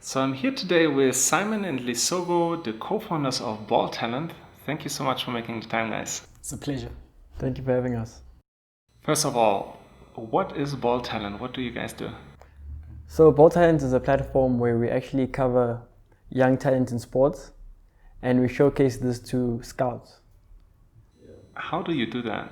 So I'm here today with Simon and Lesego, the co-founders of BallTalent. Thank you so much for making the time, guys. It's a pleasure. Thank you for having us. First of all, what is BallTalent? What do you guys do? So BallTalent is a platform where we actually cover young talent in sports and we showcase this to scouts. How do you do that?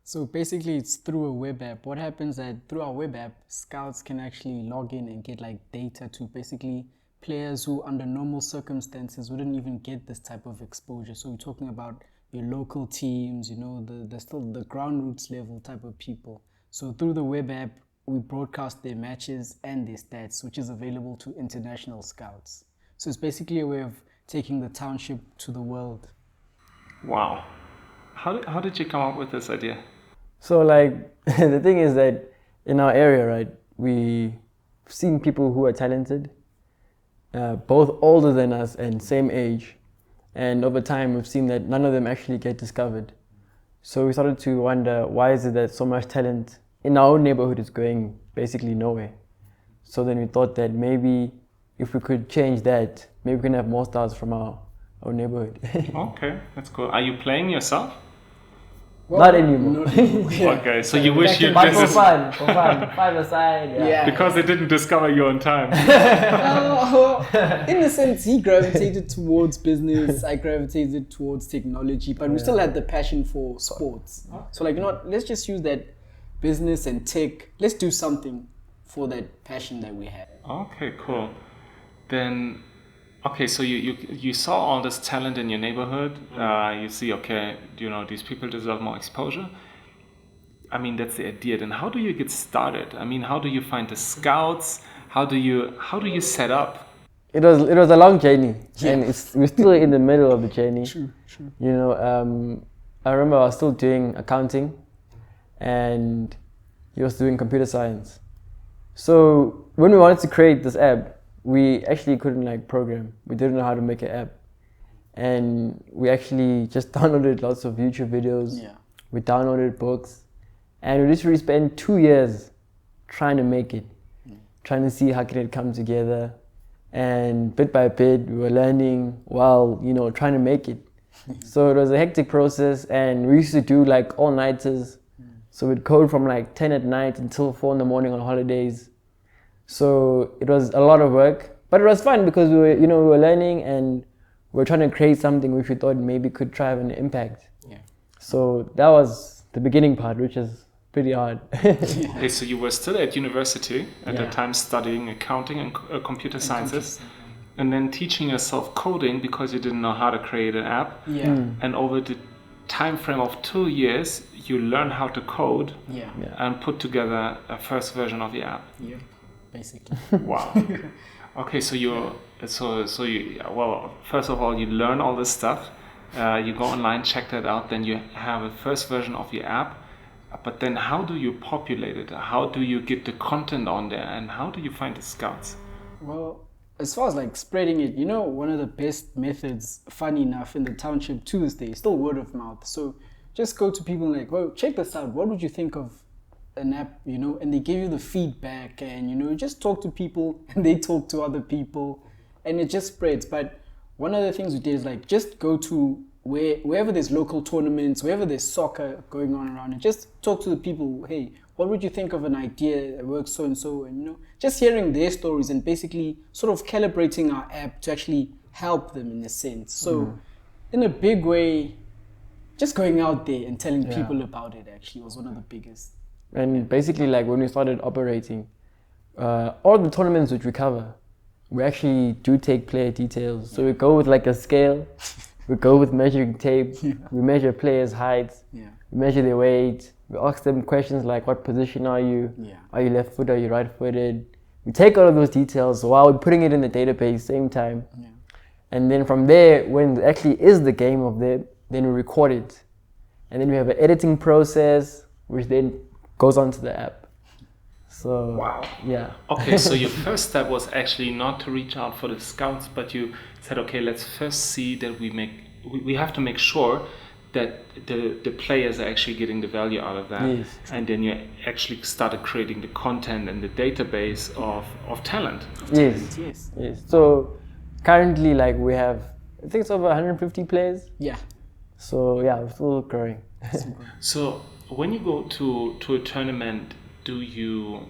So basically it's through a web app. What happens that through our web app, scouts can actually log in and get like data to basically players who under normal circumstances wouldn't even get this type of exposure. So we're talking about your local teams, the still the ground roots level type of people. So through the web app, we broadcast their matches and their stats, which is available to international scouts. So it's basically a way of taking the township to the world. Wow. How did you come up with this idea? So the thing is that in our area, right, we've seen people who are talented, both older than us and same age. And over time, we've seen that none of them actually get discovered. So we started to wonder, why is it that so much talent in our own neighborhood is going basically nowhere? So then we thought that maybe if we could change that, maybe we can have more stars from our neighborhood. Okay, that's cool. Are you playing yourself? Well, not anymore. Okay, so you wish you but for fun, 5 aside. Yeah. Because they didn't discover you on time. In a sense, he gravitated towards business, I gravitated towards technology, but we still had the passion for sports. So let's just use that business and tech. Let's do something for that passion that we had. Okay, cool. Then, okay, so you saw all this talent in your neighborhood. You see, okay, these people deserve more exposure. I mean, that's the idea. Then how do you get started? I mean, how do you find the scouts? How do you set up? It was a long journey, and we're still in the middle of the journey. True. I remember I was still doing accounting, and he was doing computer science. So when we wanted to create this app, we actually couldn't program. We didn't know how to make an app. And we actually just downloaded lots of YouTube videos. Yeah. We downloaded books. And we literally spent 2 years trying to make it, trying to see how can it come together. And bit by bit, we were learning while, trying to make it. So it was a hectic process, and we used to do all-nighters. So we'd code from 10 at night until 4 in the morning on holidays. So it was a lot of work, but it was fun because we were learning and we were trying to create something which we thought maybe could try have an impact. Yeah. So that was the beginning part, which is pretty hard. Okay, so you were still at university at the time studying accounting and computer sciences, and then teaching yourself coding because you didn't know how to create an app. Yeah. And over the time frame of 2 years, you learn how to code and put together a first version of the app. Yeah. Basically. Wow. Okay, so first of all, you learn all this stuff. You go online, check that out. Then you have a first version of your app. But then, how do you populate it? How do you get the content on there? And how do you find the scouts? Well, as far as spreading it, one of the best methods, funny enough, in the township to this day, is still word of mouth. So just go to people well, check this out. What would you think of an app, and they give you the feedback, and you just talk to people and they talk to other people, and it just spreads. But one of the things we did is just go to wherever there's local tournaments, wherever there's soccer going on around, and just talk to the people. Hey, what would you think of an idea that works so and so? And just hearing their stories and basically sort of calibrating our app to actually help them in a sense. So in a big way, just going out there and telling people about it actually was one of the biggest. And basically, when we started operating, all the tournaments which we cover, we actually do take player details. So we go with a scale, we go with measuring tape, we measure players' heights, we measure their weight, we ask them questions like, what position are you? Are you left-footed, are you right-footed? We take all of those details while we're putting it in the database same time. And then from there, when it actually is the game of them, then we record it. And then we have an editing process, which then goes onto the app. So wow. Yeah. Okay, so your first step was actually not to reach out for the scouts, but you said, okay, let's first see that we have to make sure that the players are actually getting the value out of that. Yes. And then you actually started creating the content and the database of talent. Yes. Yes. Yes. So currently, like, we have, I think it's over 150 players. Yeah. So yeah, we're still growing. So when you go to a tournament, do you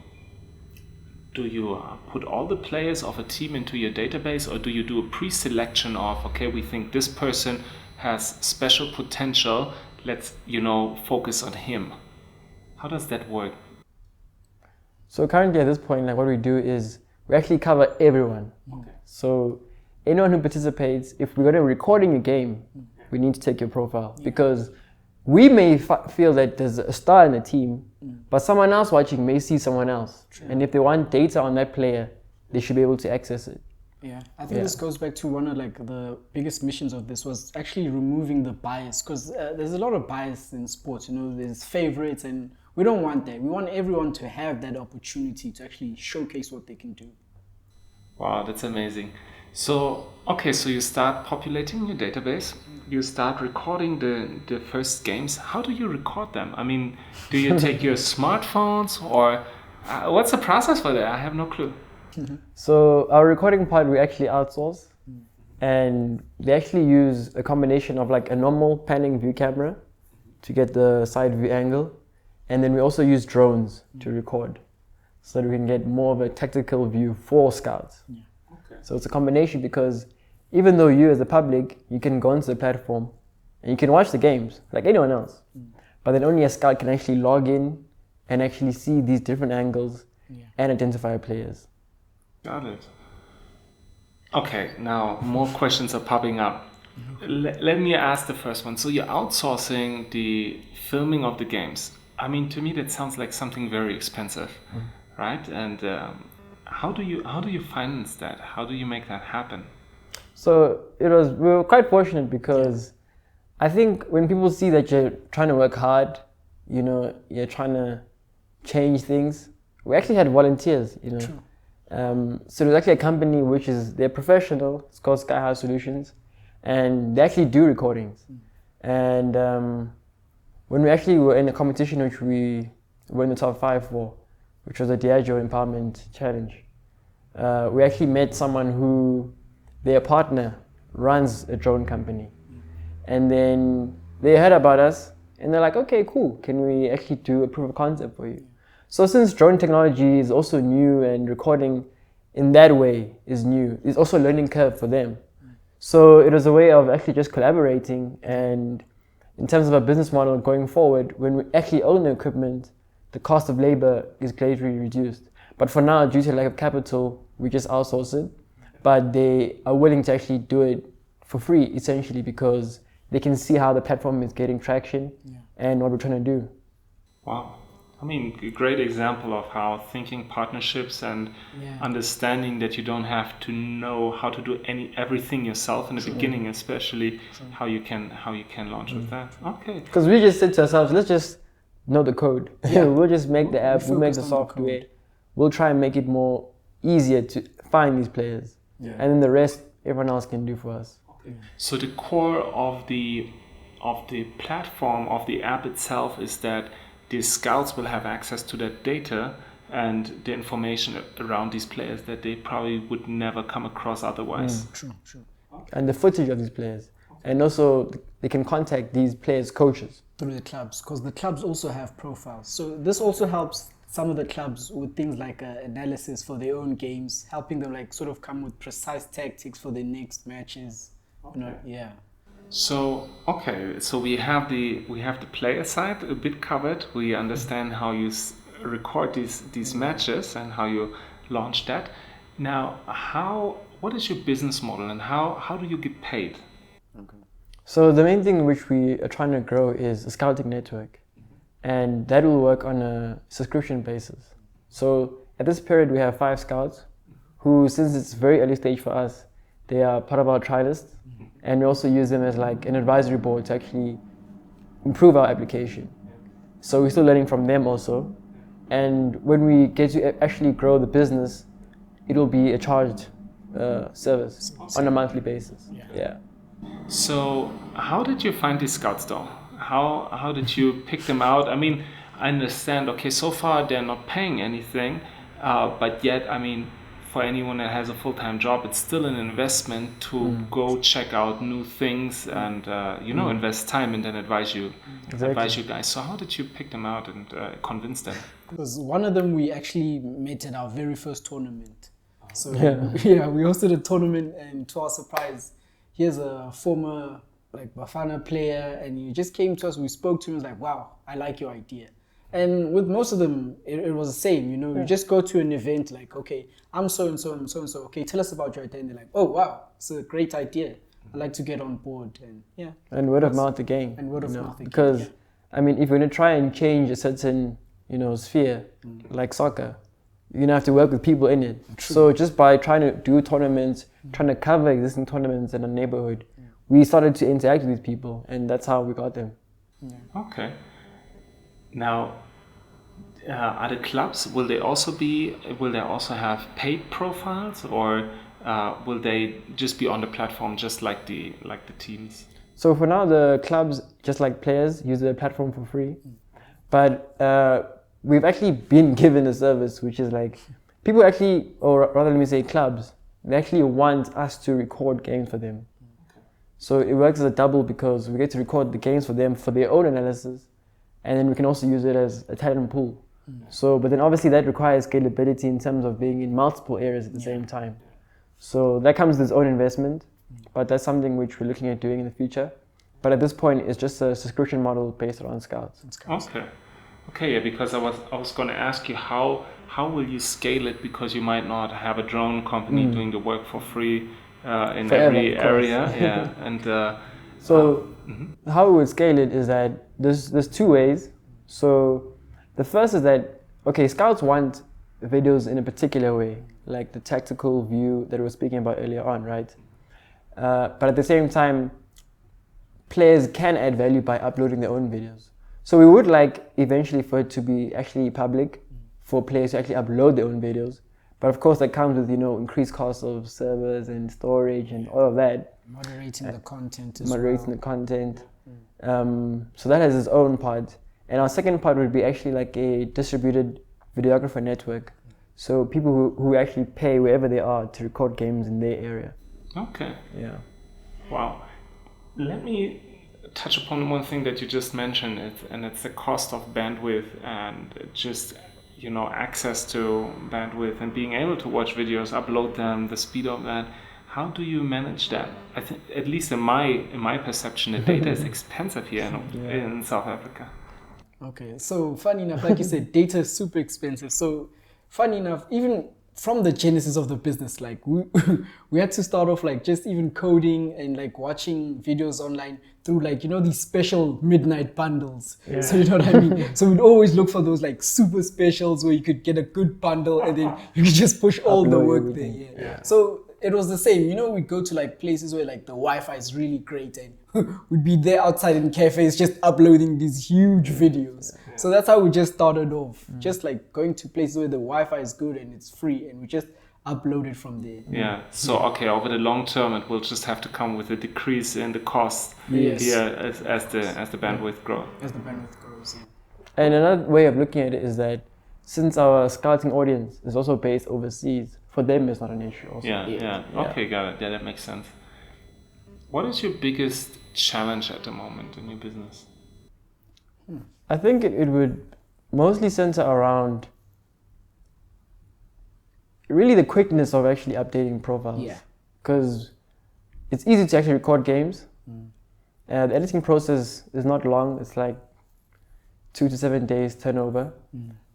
put all the players of a team into your database, or do you do a pre-selection of, okay, we think this person has special potential, let's focus on him? How does that work? So currently at this point, like, what we do is we actually cover everyone. Okay. So anyone who participates, if we're going to recording a game, we need to take your profile, because we may feel that there's a star in the team, but someone else watching may see someone else. True. And if they want data on that player, they should be able to access it. Yeah, I think this goes back to one of like the biggest missions of this was actually removing the bias, because there's a lot of bias in sports. There's favorites, and we don't want that. We want everyone to have that opportunity to actually showcase what they can do. Wow, that's amazing. So, okay, so you start populating your database, you start recording the first games. How do you record them? I mean, do you take your smartphones, or what's the process for that? I have no clue. So our recording part, we actually outsource, and they actually use a combination of like a normal panning view camera to get the side view angle, and then we also use drones to record, so that we can get more of a tactical view for scouts. Yeah. Okay. So it's a combination, because even though you as the public, you can go onto the platform and you can watch the games like anyone else, but then only a scout can actually log in and actually see these different angles and identify players. Got it. Okay, now more questions are popping up. Let me ask the first one. So you're outsourcing the filming of the games. I mean, to me that sounds like something very expensive, right? And how do you finance that? How do you make that happen? So we were quite fortunate, because I think when people see that you're trying to work hard, you're trying to change things. We actually had volunteers, True. So there's actually a company they're professional. It's called Sky High Solutions, and they actually do recordings. And when we actually were in a competition which we were in the top 5 for, which was a Diageo Empowerment Challenge, we actually met someone who, their partner runs a drone company. And then they heard about us and they're like, okay, cool. Can we actually do a proof of concept for you? So since drone technology is also new and recording in that way is new, it's also a learning curve for them. So it was a way of actually just collaborating, and in terms of a business model going forward, when we actually own the equipment, the cost of labor is greatly reduced. But for now, due to lack of capital, we just outsource it. But they are willing to actually do it for free, essentially, because they can see how the platform is getting traction and what we're trying to do. Wow. I mean, a great example of how thinking partnerships and understanding that you don't have to know how to do everything yourself in the beginning, especially how you can launch with that. Okay. Because we just said to ourselves, let's just know the code. We'll just make the app, we'll make the software. We'll try and make it more easier to find these players. Yeah. And then the rest, everyone else can do for us. Okay. So the core of the platform, of the app itself, is that the scouts will have access to that data and the information around these players that they probably would never come across otherwise. True. And the footage of these players. And also they can contact these players' coaches. Through the clubs, because the clubs also have profiles. So this also helps some of the clubs with things like analysis for their own games, helping them like sort of come with precise tactics for their next matches. Okay. So we have the player side a bit covered. We understand how you record these matches and how you launch that. Now, what is your business model, and how do you get paid? Okay. So the main thing which we are trying to grow is a scouting network, and that will work on a subscription basis. So at this period we have 5 scouts who, since it's very early stage for us, they are part of our trialists. And we also use them as like an advisory board to actually improve our application. So we're still learning from them also. And when we get to actually grow the business, it will be a charged service on a monthly basis. Yeah. So, how did you find these scouts though? How did you pick them out? I mean, I understand. Okay, so far they're not paying anything, but yet, I mean, for anyone that has a full-time job, it's still an investment to go check out new things and invest time and then advise you guys. So, how did you pick them out and convince them? Because one of them we actually met at our very first tournament. So yeah, we hosted a tournament, and to our surprise, here's a former like Bafana player, and he just came to us. We spoke to him. He was like, "Wow, I like your idea." And with most of them, it was the same. You know, you just go to an event like, "Okay, I'm so and so and so and so. Okay, tell us about your idea." And they're like, "Oh wow, it's a great idea. I'd like to get on board." And yeah, And word of mouth again. and word of mouth again. Because I mean, if you're gonna try and change a certain sphere like soccer, you're gonna have to work with people in it. True. So just by trying to do tournaments, trying to cover existing tournaments in a neighborhood, we started to interact with these people, and that's how we got them. Okay. Now, are the clubs, will they also have paid profiles, or will they just be on the platform just like the teams? So for now, the clubs, just like players, use the platform for free. But we've actually been given a service, which is like, people actually, or rather let me say clubs, they actually want us to record games for them. So it works as a double, because we get to record the games for them for their own analysis, and then we can also use it as a talent pool. So, but then obviously that requires scalability in terms of being in multiple areas at the same time. So that comes with its own investment, but that's something which we're looking at doing in the future. But at this point, it's just a subscription model based around scouts. Okay, yeah, because I was going to ask you how will you scale it, because you might not have a drone company doing the work for free in every area. Yeah, and so how we would scale it is that there's two ways. So the first is that, okay, scouts want videos in a particular way, like the tactical view that we were speaking about earlier on, right? But at the same time, players can add value by uploading their own videos. So we would like eventually for it to be actually public, for players to actually upload their own videos. But of course that comes with, increased costs of servers and storage and all of that. Moderating the content the content. So that has its own part. And our second part would be actually like a distributed videographer network. So people who actually pay wherever they are to record games in their area. Okay. Yeah. Wow. Let me touch upon one thing that you just mentioned, and it's the cost of bandwidth and just access to bandwidth and being able to watch videos, upload them, the speed of that. How do you manage that? I think, at least in my perception, the data is expensive here in South Africa. Okay, so funny enough, like you said, data is super expensive. So funny enough, even from the genesis of the business, like we had to start off like just even coding and like watching videos online through like, these special midnight bundles. Yeah. So you know what I mean? So we'd always look for those like super specials where you could get a good bundle and then you could just push all the work there. Yeah. So it was the same. We'd go to like places where like the Wi-Fi is really great and we'd be there outside in cafes just uploading these huge videos. Yeah. So that's how we just started off. Just like going to places where the Wi-Fi is good and it's free, and we just upload it from there. Yeah. So okay, over the long term, it will just have to come with a decrease in the cost here as the bandwidth grows. As the bandwidth grows. Yeah. And another way of looking at it is that since our scouting audience is also based overseas, for them it's not an issue also. Yeah. Okay, got it. Yeah, that makes sense. What is your biggest challenge at the moment in your business? I think it would mostly center around really the quickness of actually updating profiles. Yeah. Because it's easy to actually record games. The editing process is not long. It's like 2 to 7 days turnover.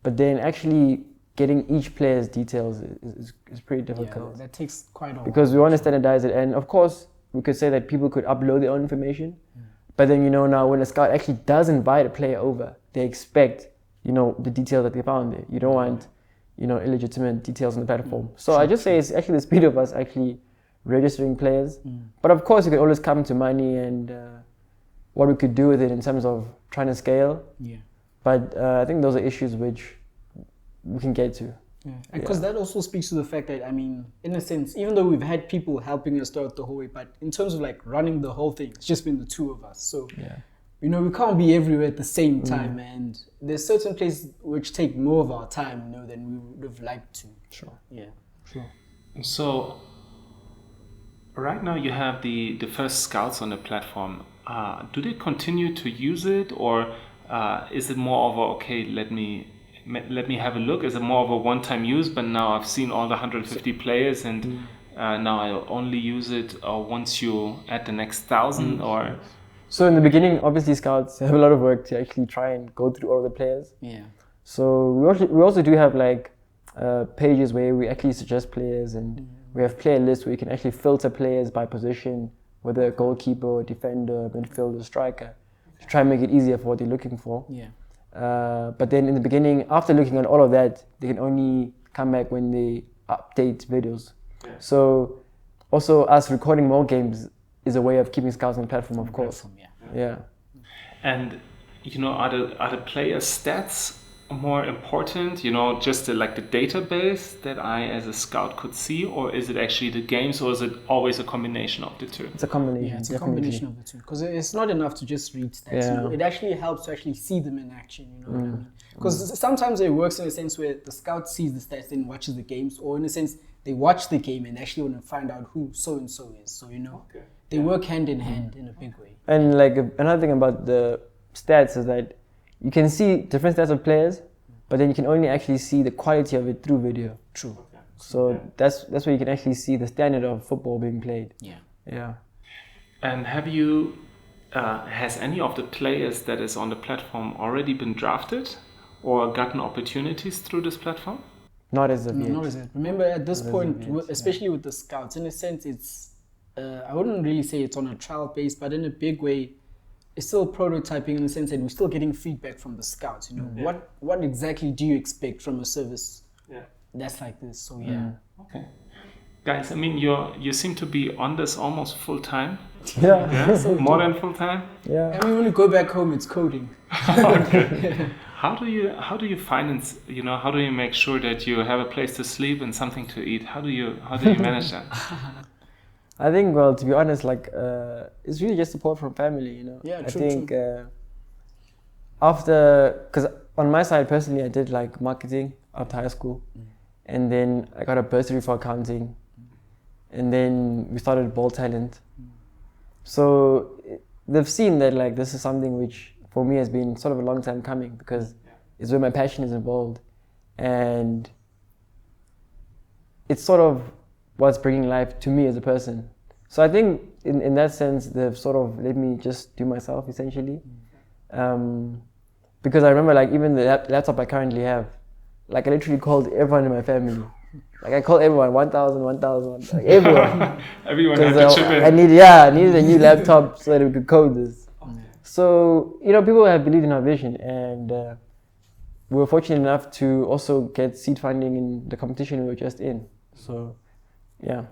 But then actually getting each player's details is pretty difficult. Yeah, that takes quite a while. Because we want to standardize it. And of course, we could say that people could upload their own information. But then, now when a scout actually does invite a player over, they expect, the details that they found there. You don't want, illegitimate details on the platform. So I just say it's actually the speed of us actually registering players. But of course, it could always come to money and what we could do with it in terms of trying to scale. Yeah. But I think those are issues which we can get to. Because that also speaks to the fact that, I mean, in a sense, even though we've had people helping us throughout the whole way, but in terms of like running the whole thing, it's just been the two of us. So, you know, we can't be everywhere at the same time, and there's certain places which take more of our time, you know, than we would have liked to. Sure. Yeah. Sure. So, right now you have the first scouts on the platform. Do they continue to use it, or is it more of a, okay, let me have a look? Is it more of a one-time use, but now I've seen all the 150 players and now I'll only use it once you add the next 1,000 or... So in the beginning, obviously scouts have a lot of work to actually try and go through all the players. Yeah. So we also do have like pages where we actually suggest players, and we have player lists where you can actually filter players by position, whether a goalkeeper, defender, midfielder, striker, to try and make it easier for what they're looking for. Yeah. But then in the beginning, after looking at all of that, they can only come back when they update videos. Yeah. So also us recording more games is a way of keeping scouts on the platform, of course. Yeah. And, you know, are the player stats more important, you know, just like the database that I as a scout could see, or is it actually the games, or is it always a combination of the two? It's a combination. Yeah, it's a definitely. combination of the two. Because it's not enough to just read stats. Yeah. You know? It actually helps to actually see them in action. You know what I mean? Because sometimes it works in a sense where the scout sees the stats and watches the games, or in a sense they watch the game and actually want to find out who so and so is. So, you know, they work hand in hand in a big way. And like another thing about the stats is that you can see different stats of players, but then you can only actually see the quality of it through video. True. So that's where you can actually see the standard of football being played. Yeah. Yeah. And have you, has any of the players that is on the platform already been drafted or gotten opportunities through this platform? Not as of No, yet. not as it. Remember, at this Not as point, of yet, especially with the scouts, in a sense, it's I wouldn't really say it's on a trial base, but in a big way, it's still prototyping in the sense that we're still getting feedback from the scouts. You know, what exactly do you expect from a service that's like this? So Okay, guys. I mean, you seem to be on this almost full time. Yeah. More than full time. Yeah. I mean, when you go back home, it's coding. Okay. How do you finance? You know, how do you make sure that you have a place to sleep and something to eat? How do you manage that? I think, well, to be honest, like it's really just support from family, you know. Yeah, I true, think after, because on my side personally, I did like marketing after high school, and then I got a bursary for accounting, and then we started BallTalent. So they've seen that like this is something which for me has been sort of a long time coming, because it's where my passion is involved, and it's sort of what's bringing life to me as a person. So I think in that sense, they've sort of let me just do myself essentially. Because I remember like even the laptop I currently have, like I literally called everyone in my family. Like I called everyone, 1,000, like everyone. Everyone had to chip in. I needed a new laptop so that we could code this. So, you know, people have believed in our vision, and we were fortunate enough to also get seed funding in the competition we were just in. So, yeah.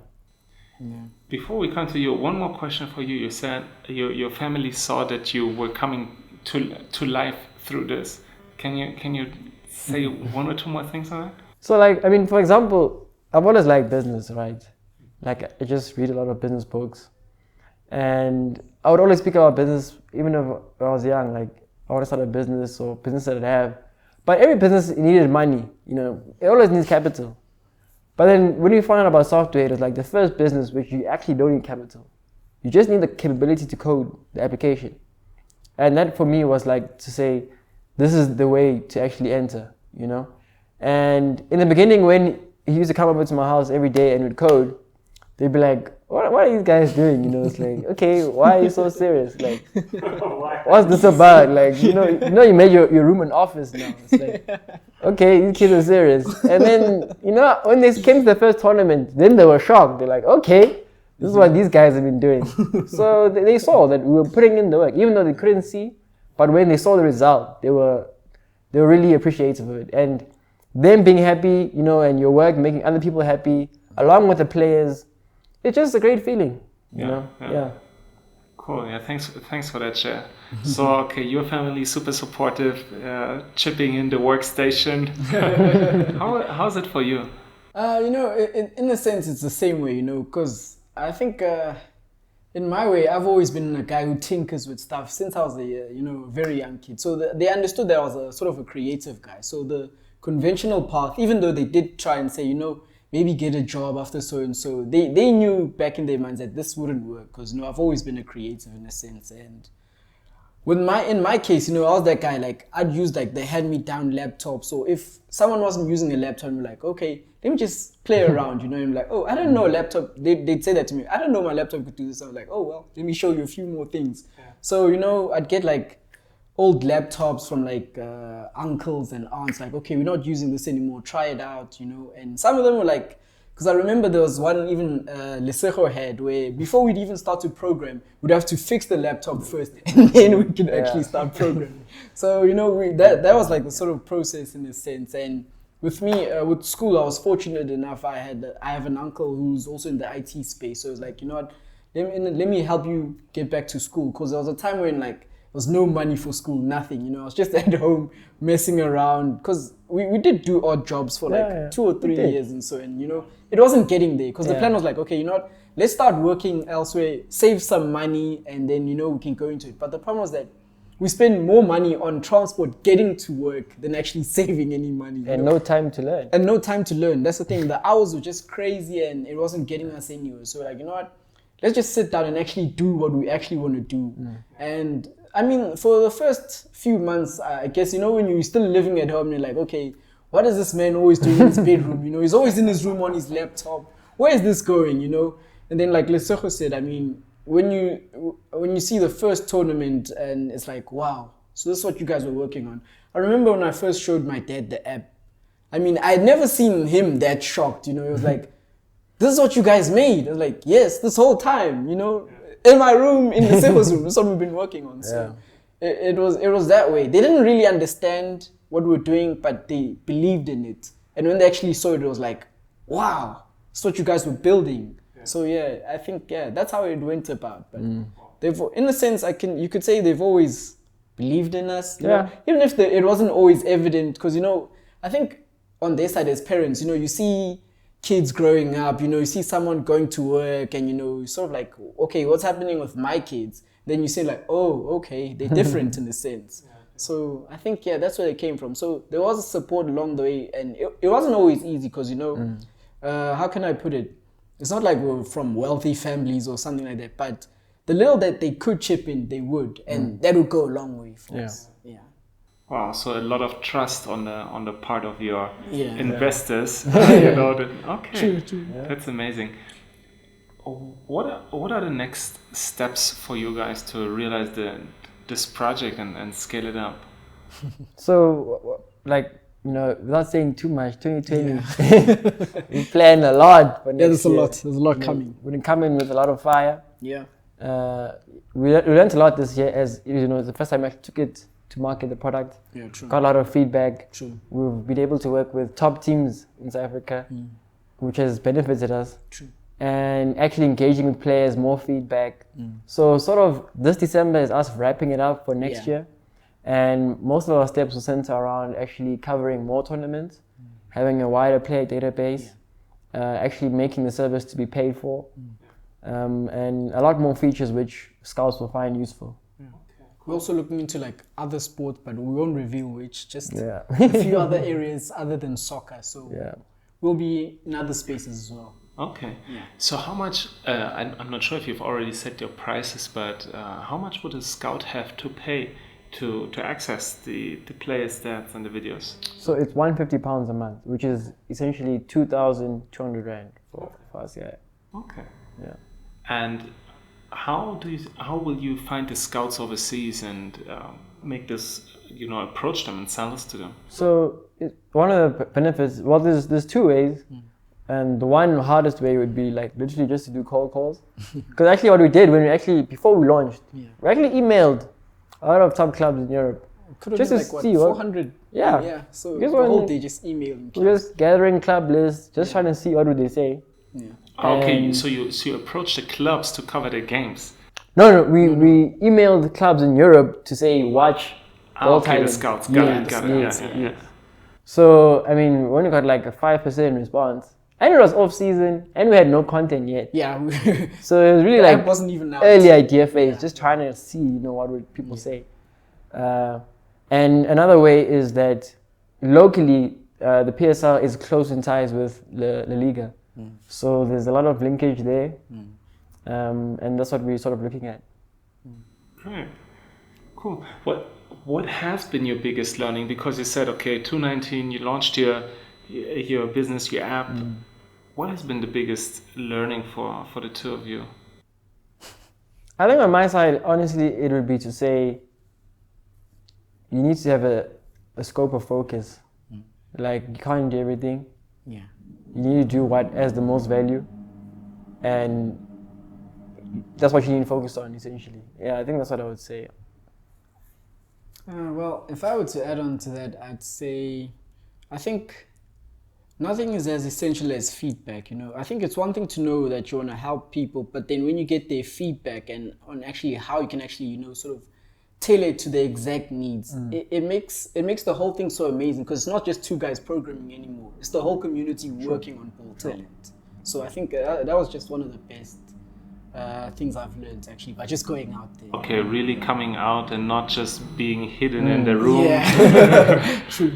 Before we come to you, one more question for you. You said your family saw that you were coming to life through this. Can you say one or two more things on that? So, like, I mean, for example, I've always liked business, right? Like, I just read a lot of business books, and I would always speak about business, even if I was young. Like, I want to start a business or business that I have. But every business needed money, you know. It always needs capital. But then when you find out about software, it's like the first business which you actually don't need capital. You just need the capability to code the application. And that for me was like to say, this is the way to actually enter, you know. And in the beginning, when he used to come over to my house every day and would code, they'd be like, what are these guys doing? You know, it's like, okay, why are you so serious? Like, what's this about? Like, you know, you made your room an office now. It's like, okay, these kids are serious. And then, you know, when they came to the first tournament, then they were shocked. They're like, okay, this is what these guys have been doing. So they saw that we were putting in the work, even though they couldn't see. But when they saw the result, they were really appreciative of it. And them being happy, you know, and your work making other people happy, along with the players, it's just a great feeling, you know? Yeah. Cool. Yeah. Thanks for that share. So, okay, your family is super supportive, chipping in the workstation. How's it for you? In a sense, it's the same way, because I think in my way, I've always been a guy who tinkers with stuff since I was a very young kid. So they understood that I was a sort of a creative guy. So the conventional path, even though they did try and say, maybe get a job after so and so, they knew back in their minds that this wouldn't work because I've always been a creative in a sense. And in my case, I was that guy, like I'd use like the hand-me-down laptop. So if someone wasn't using a laptop, I'm like, okay, let me just play around, I'm like, oh, I don't know a laptop. They'd say that to me. I don't know my laptop could do this. I'm like, oh, well, let me show you a few more things. Yeah. So, I'd get like old laptops from like uncles and aunts, like, okay, we're not using this anymore. Try it out, and some of them were like, because I remember there was one even Lesego had where before we'd even start to program, we'd have to fix the laptop first and then we could actually start programming. So, that was like the sort of process in a sense. And with me, with school, I was fortunate enough. I have an uncle who's also in the IT space. So it's like, what, let me help you get back to school. Because there was a time when like, there was no money for school, nothing, I was just at home messing around because we did do odd jobs for like 2 or 3 years and so, and it wasn't getting there because the plan was like, okay, let's start working elsewhere, save some money and then, we can go into it. But the problem was that we spend more money on transport getting to work than actually saving any money. And no time to learn. And no time to learn. That's the thing. The hours were just crazy and it wasn't getting us anywhere. So like, what? Let's just sit down and actually do what we actually want to do. And I mean, for the first few months, I guess, when you're still living at home, you're like, okay, what is this man always doing in his bedroom? He's always in his room on his laptop. Where is this going, And then like Lesego said, I mean, when you see the first tournament and it's like, wow, so this is what you guys were working on. I remember when I first showed my dad the app. I mean, I had never seen him that shocked, He was like, this is what you guys made. I was like, yes, this whole time, in my room, in Lesego's room. That's what we've been working on. So it was that way. They didn't really understand what we were doing, but they believed in it. And when they actually saw it, it was like, wow, that's what you guys were building. Yeah. So I think that's how it went about. But they've, in a sense, you could say they've always believed in us. Even if it wasn't always evident, because I think on their side as parents, you see kids growing up, you see someone going to work and, sort of like, okay, what's happening with my kids? Then you say like, oh, okay, they're different in a sense. So I think, that's where they came from. So there was a support along the way and it wasn't always easy because, how can I put it? It's not like we're from wealthy families or something like that, but the little that they could chip in, they would, and that would go a long way for us. Yeah. Wow, so a lot of trust on the part of your investors. Okay, true. That's amazing. What are the next steps for you guys to realize this project and scale it up? So, like, without saying too much, 2020, we planned a lot for next year. There's a lot coming. We're gonna come in with a lot of fire. Yeah. We learned a lot this year, as it's the first time I actually took it to market the product. Yeah, true. Got a lot of feedback. True. We've been able to work with top teams in South Africa, which has benefited us. True. And actually engaging with players, more feedback. So sort of this December is us wrapping it up for next year. And most of our steps will center around actually covering more tournaments, having a wider player database, actually making the service to be paid for, and a lot more features which scouts will find useful. We're also looking into like other sports, but we won't reveal which, just a few other areas other than soccer. So we'll be in other spaces as well. Okay. Yeah. So how much, I'm not sure if you've already set your prices, but how much would a scout have to pay to access the player stats and the videos? So it's £150 a month, which is essentially 2,200 Rand for us, Okay. Yeah. And how will you find the scouts overseas and make this, approach them and sell this to them? So one of the benefits, well, there's two ways. And the one hardest way would be like literally just to do cold calls. Because actually what we did before we launched, we actually emailed a lot of top clubs in Europe. Just to see 400. Yeah. So the whole day just emailing. Just gathering club lists, just trying to see what would they say. Yeah. Okay, so you approach the clubs to cover their games. No, we emailed clubs in Europe to say watch Okay, the BallTalent. scouts. Got Yeah, it. Got yes, it. yes. So I mean, we only got like a 5% response, and it was off season, and we had no content yet. Yeah. So it was really The like app wasn't even out. early idea phase, Yeah. just trying to see, what would people say. And another way is that locally, the PSL is close in ties with La Liga. So there's a lot of linkage there. And that's what we're sort of looking at. Right. Cool. What has been your biggest learning? Because you said, okay, 2019, you launched your business, your app. What has been the biggest learning for the two of you? I think on my side, honestly, it would be to say you need to have a scope of focus. Like, you can't do everything. Yeah. You need to do what has the most value. And that's what you need to focus on, essentially. Yeah, I think that's what I would say. Well, if I were to add on to that, I'd say, I think nothing is as essential as feedback, I think it's one thing to know that you want to help people, but then when you get their feedback and on actually how you can actually, sort of tailor it to their exact needs, it makes the whole thing so amazing, because it's not just two guys programming anymore. It's the whole community working on BallTalent. So I think that was just one of the best things I've learned, actually, by just going out there. Okay, really coming out and not just being hidden in the room. Yeah. True.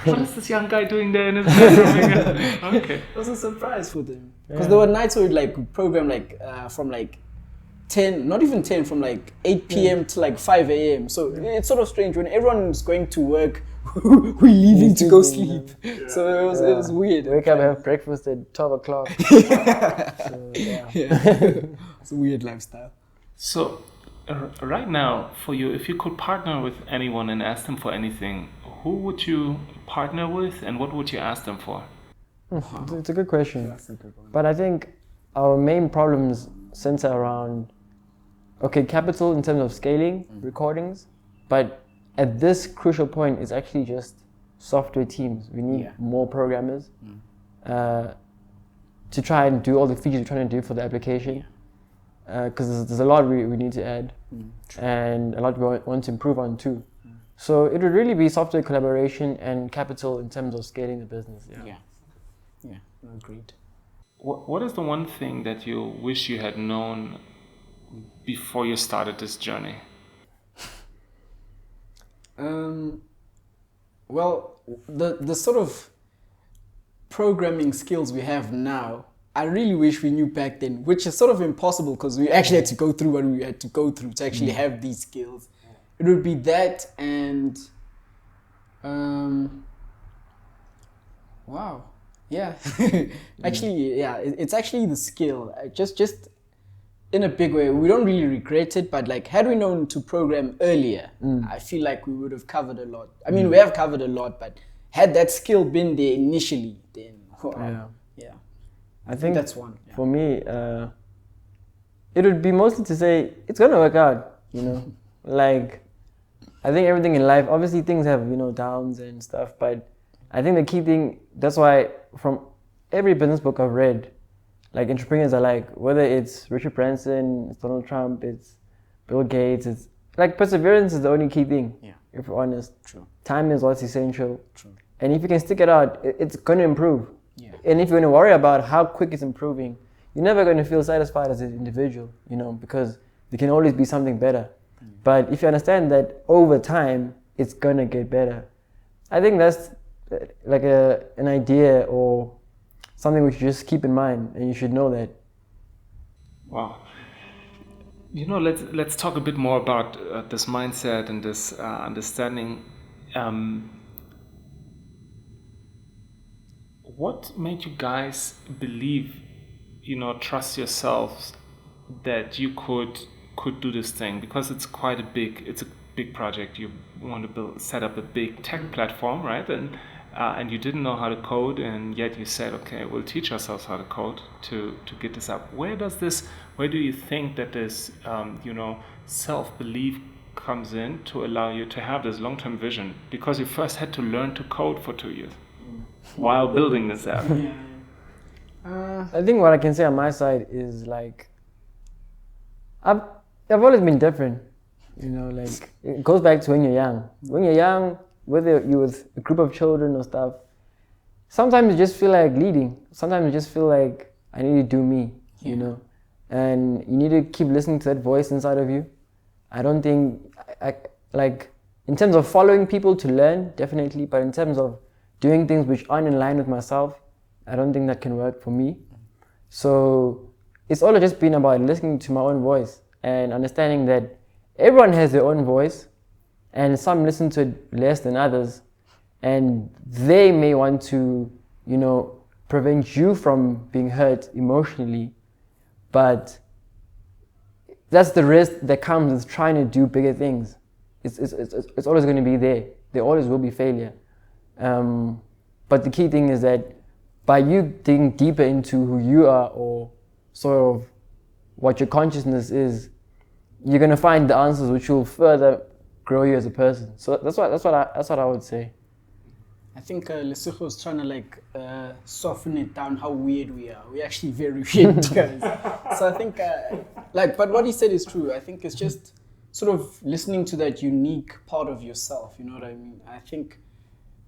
What is this young guy doing there in his bedroom? Okay. It was a surprise for them. Because there were nights where we'd like program from 10, not even 10, from 8 p.m. to 5 a.m. So it's sort of strange when everyone's going to work, we're leaving to go sleep. So it was weird. Wake up, have breakfast at 12 o'clock. It's a weird lifestyle. So right now, for you, if you could partner with anyone and ask them for anything, who would you partner with and what would you ask them for? It's a good question. But I think our main problems center around, capital in terms of scaling recordings, but at this crucial point, it's actually just software teams. We need more programmers to try and do all the features we're trying to do for the application, because there's a lot we need to add and a lot we want to improve on too. So it would really be software collaboration and capital in terms of scaling the business. Yeah, agreed. What is the one thing that you wish you had known before you started this journey? Well, the sort of programming skills we have now, I really wish we knew back then, which is sort of impossible because we actually had to go through what we had to go through to actually have these skills. It would be that and wow. Yeah. Actually, it's actually the skill. Just in a big way. We don't really regret it, but had we known to program earlier, I feel like we would have covered a lot. I mean, we have covered a lot, but had that skill been there initially, then I think that's one. For me, it would be mostly to say it's gonna work out. I think everything in life, obviously things have downs and stuff, but I think the key thing, that's why from every business book I've read, entrepreneurs are whether it's Richard Branson, it's Donald Trump, it's Bill Gates, it's perseverance is the only key thing. Yeah. If you're honest. True. Time is what's essential. True. And if you can stick it out, it's going to improve. Yeah. And if you're going to worry about how quick it's improving, you're never going to feel satisfied as an individual, because there can always be something better. But if you understand that over time, it's going to get better, I think that's an idea or something we should just keep in mind, and you should know that. Wow. Let's talk a bit more about this mindset and this understanding. What made you guys believe, trust yourselves that you could do this thing? Because it's a big project. You want to set up a big tech platform, right? And you didn't know how to code, and yet you said, okay, we'll teach ourselves how to code to get this up. Where do you think that this, self-belief comes in to allow you to have this long-term vision? Because you first had to learn to code for 2 years while building this app. I think what I can say on my side is They've always been different. You know, like it goes back to when you're young. When you're young, whether you're with a group of children or stuff, sometimes you just feel like leading. Sometimes you just feel like I need to do me, you know, and you need to keep listening to that voice inside of you. I don't think, like, in terms of following people to learn, definitely, but in terms of doing things which aren't in line with myself, I don't think that can work for me. So it's all just been about listening to my own voice and understanding that everyone has their own voice, and some listen to it less than others, and they may want to, you know, prevent you from being hurt emotionally, but that's the risk that comes with trying to do bigger things. It's always going to be there. There always will be failure. But the key thing is that by you digging deeper into who you are, or sort of what your consciousness is, you're going to find the answers which will further grow you as a person. So that's what I would say. I think Lesego is trying to like soften it down how weird we are. We're actually very weird guys. So I think but what he said is true. I think it's just sort of listening to that unique part of yourself. You know what I mean? I think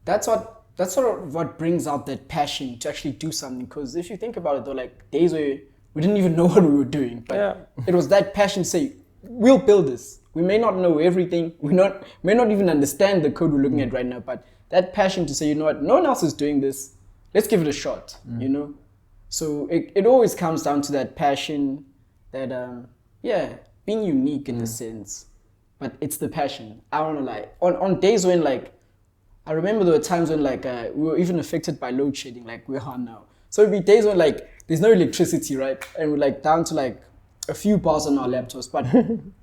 that's sort of what brings out that passion to actually do something. Because if you think about it, though, like days where we didn't even know what we were doing, but it was that passion to say, we'll build this. We may not know everything. We may not even understand the code we're looking at right now, but that passion to say, you know what, no one else is doing this. Let's give it a shot, you know? So it always comes down to that passion, that, being unique in a sense. But it's the passion. I don't know, like, on days when, like, I remember there were times when, like, we were even affected by load shedding, like we are now. So it'd be days when, like, there's no electricity, right? And we're, like, down to, like, a few bars on our laptops, but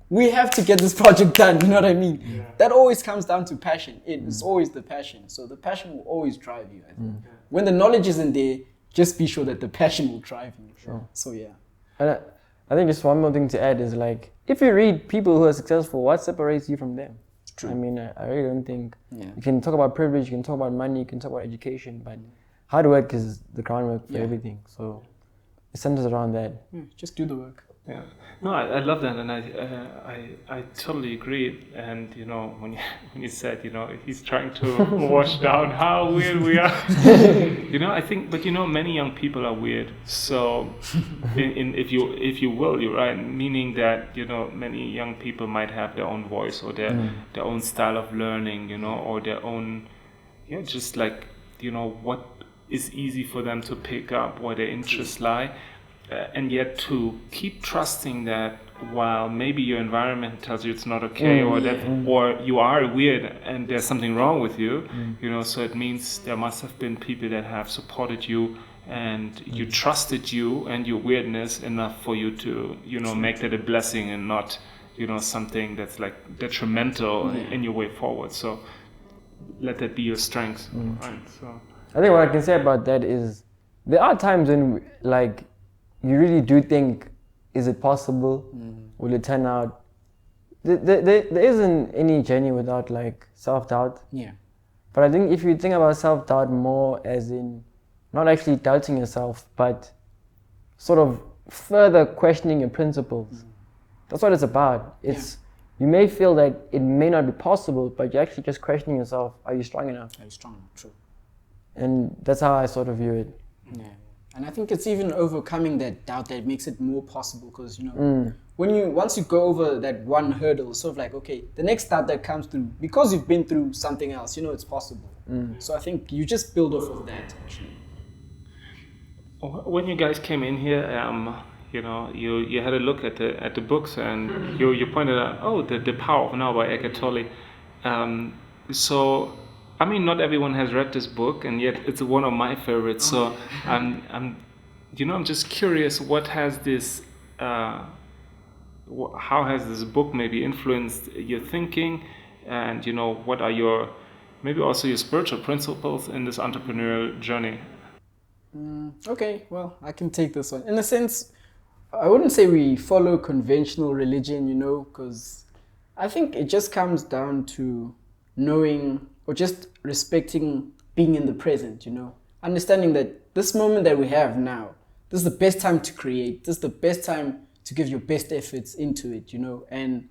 we have to get this project done, you know what I mean? Yeah. That always comes down to passion. It's always the passion. So the passion will always drive you, I think. When the knowledge isn't there, just be sure that the passion will drive you. Sure. So yeah. And I think just one more thing to add is, like, if you read people who are successful, what separates you from them? True. I mean, I really don't think, you can talk about privilege, you can talk about money, you can talk about education, but hard work is the groundwork for everything. So it centers around that. Just do the work. Yeah, no, I love that, and I totally agree. And you know, when you said, you know, he's trying to wash down how weird we are, you know, I think, but you know, many young people are weird. So, if you will, you're right. Meaning that, you know, many young people might have their own voice, or their own style of learning, you know, or their own, just like, you know, what is easy for them to pick up, where their interests lie. And yet to keep trusting that while maybe your environment tells you it's not okay, or you are weird and there's something wrong with you, you know, so it means there must have been people that have supported you and you trusted you and your weirdness enough for you to, you know, make that a blessing and not, you know, something that's like detrimental in your way forward. So let that be your strength. Right, so I think what I can say about that is there are times when, like, you really do think, is it possible? Will it turn out? There isn't any journey without, like, self-doubt. Yeah. But I think if you think about self-doubt more as in not actually doubting yourself, but sort of further questioning your principles. That's what it's about. It's you may feel that it may not be possible, but you're actually just questioning yourself. Are you strong enough? Are you strong enough? True. And that's how I sort of view it. Yeah. And I think it's even overcoming that doubt that makes it more possible, because, you know, once you go over that one hurdle, sort of like, okay, the next doubt that comes through, because you've been through something else, you know, it's possible. So I think you just build off of that, actually. When you guys came in here, you know, you had a look at the books, and you pointed out, the Power of Now by Eckhart Tolle. So, I mean, not everyone has read this book, and yet it's one of my favorites. So, I'm just curious, what has this, how has this book maybe influenced your thinking, and, you know, what are your, maybe also your spiritual principles in this entrepreneurial journey? Okay, well, I can take this one. In a sense, I wouldn't say we follow conventional religion, you know, because I think it just comes down to knowing, or just respecting being in the present, you know, understanding that this moment that we have now, this is the best time to create, this is the best time to give your best efforts into it, and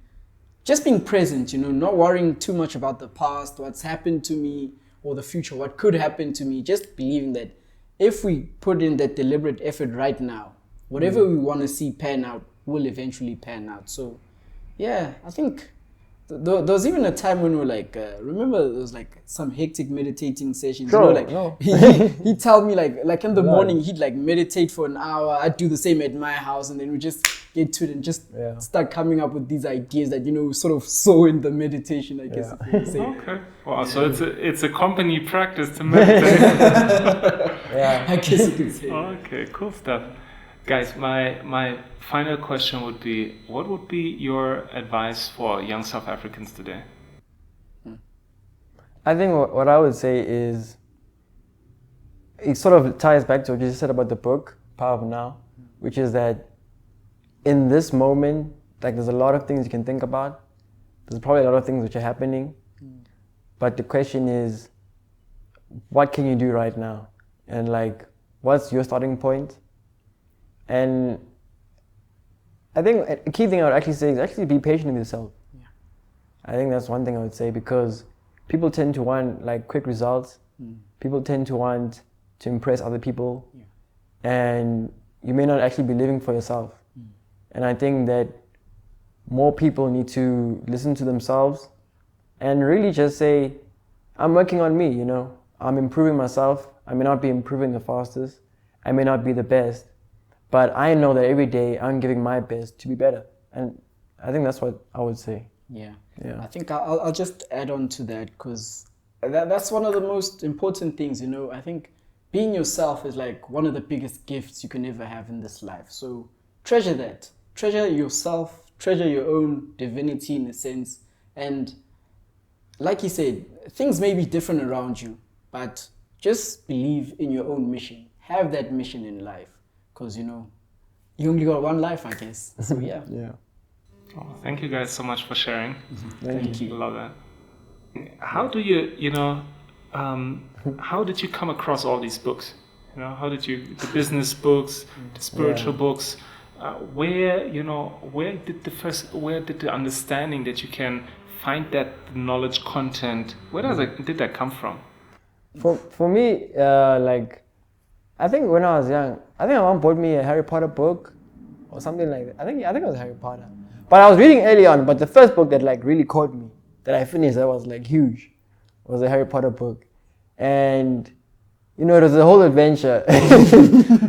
just being present, not worrying too much about the past, what's happened to me, or the future, what could happen to me. Just believing that if we put in that deliberate effort right now, whatever we want to see pan out will eventually pan out. So, yeah, I think there was even a time when we were like, remember there was like some hectic meditating sessions. Sure, like no. he'd tell me like in the morning he'd like meditate for an hour. I'd do the same at my house, and then we just get to it and just start coming up with these ideas that we sort of saw in the meditation, I guess. If you would say. Okay. Wow. So it's a company practice to meditate. I guess you could say. Okay. Cool stuff. Guys, my final question would be, what would be your advice for young South Africans today? I think what I would say is, it sort of ties back to what you just said about the book, Power of Now, which is that in this moment, like there's a lot of things you can think about. There's probably a lot of things which are happening. But the question is, what can you do right now? And like, what's your starting point? And I think a key thing I would actually say is actually be patient with yourself. Yeah. I think that's one thing I would say, because people tend to want like quick results. People tend to want to impress other people. Yeah. And you may not actually be living for yourself. And I think that more people need to listen to themselves and really just say, I'm working on me, I'm improving myself. I may not be improving the fastest. I may not be the best. But I know that every day I'm giving my best to be better. And I think that's what I would say. Yeah. Yeah. I think I'll just add on to that, because that's one of the most important things, I think being yourself is like one of the biggest gifts you can ever have in this life. So treasure that. Treasure yourself, treasure your own divinity in a sense. And like you said, things may be different around you, but just believe in your own mission. Have that mission in life. Because, you only got one life, I guess. So, yeah. Yeah. Oh, thank you guys so much for sharing. Thank you. Love that. How do how did you come across all these books? How did you, the business books, the spiritual books, where did the understanding that you can find that knowledge content, did that come from? For me, I think when I was young, I think my mom bought me a Harry Potter book or something like that. I think it was Harry Potter. But I was reading early on, but the first book that like really caught me, that I finished, that was like huge, was a Harry Potter book. And, it was a whole adventure.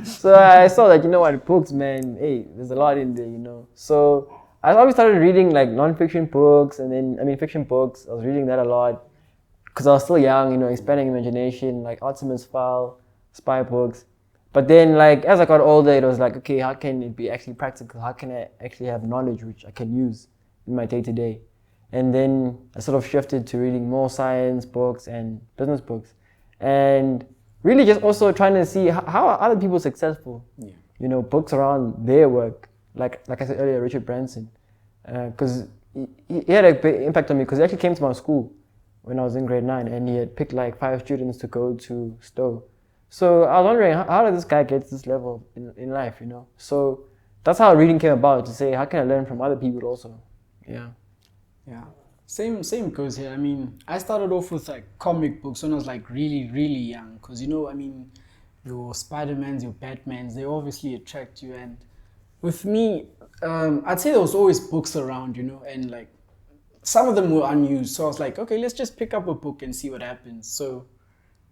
So I saw that, books, man, hey, there's a lot in there, So I always started reading like non-fiction books fiction books. I was reading that a lot because I was still young, expanding imagination, like Artemis Fowl, spy books. But then as I got older, it was like, okay, how can it be actually practical? How can I actually have knowledge which I can use in my day-to-day? And then I sort of shifted to reading more science books and business books, and really just also trying to see how are other people successful. Yeah. Books around their work, like I said earlier, Richard Branson, because he had a big impact on me, because he actually came to my school when I was in grade 9, and he had picked like 5 students to go to Stowe. So I was wondering, how did this guy get to this level in life, So that's how reading came about, to say, how can I learn from other people also? Yeah. Yeah. Same goes here. I mean, I started off with like comic books when I was like really, really young. Because, your Spider-Mans, your Batmans, they obviously attract you. And with me, I'd say there was always books around, and like some of them were unused. So I was like, okay, let's just pick up a book and see what happens. So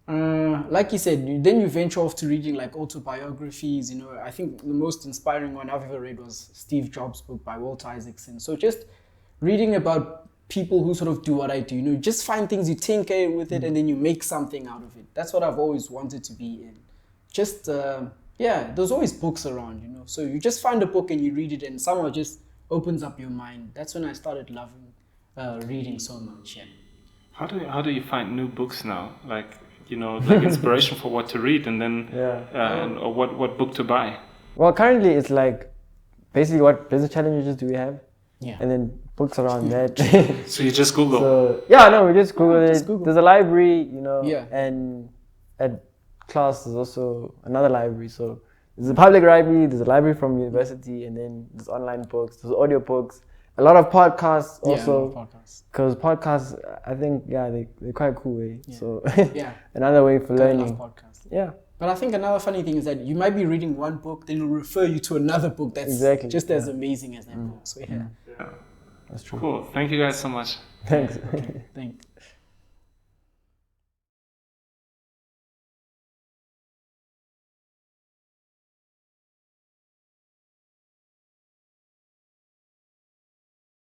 like you said, then you venture off to reading like autobiographies. I think the most inspiring one I've ever read was Steve Jobs' book by Walter Isaacson. So just reading about people who sort of do what I do, just find things, you tinker with it, and then you make something out of it. That's what I've always wanted to be in. Just, there's always books around, So you just find a book and you read it, and somehow just opens up your mind. That's when I started loving reading so much, yeah. How do you find new books now? Like inspiration for what to read, and then or what book to buy? Well, currently it's like basically what business challenges do we have? Yeah. And then books around that. So you just Google? So, we just Google it. Google. There's a library, and at class there's also another library. So There's a public library, there's a library from university, and then there's online books, there's audio books, a lot of podcasts also. Because podcasts, I think, they're quite cool way. Yeah. So another way for learning. Podcasts. Yeah. But I think another funny thing is that you might be reading one book, then it'll refer you to another book that's just as amazing as that book. So yeah. That's true. Cool. Thank you guys so much. Thanks. Thanks.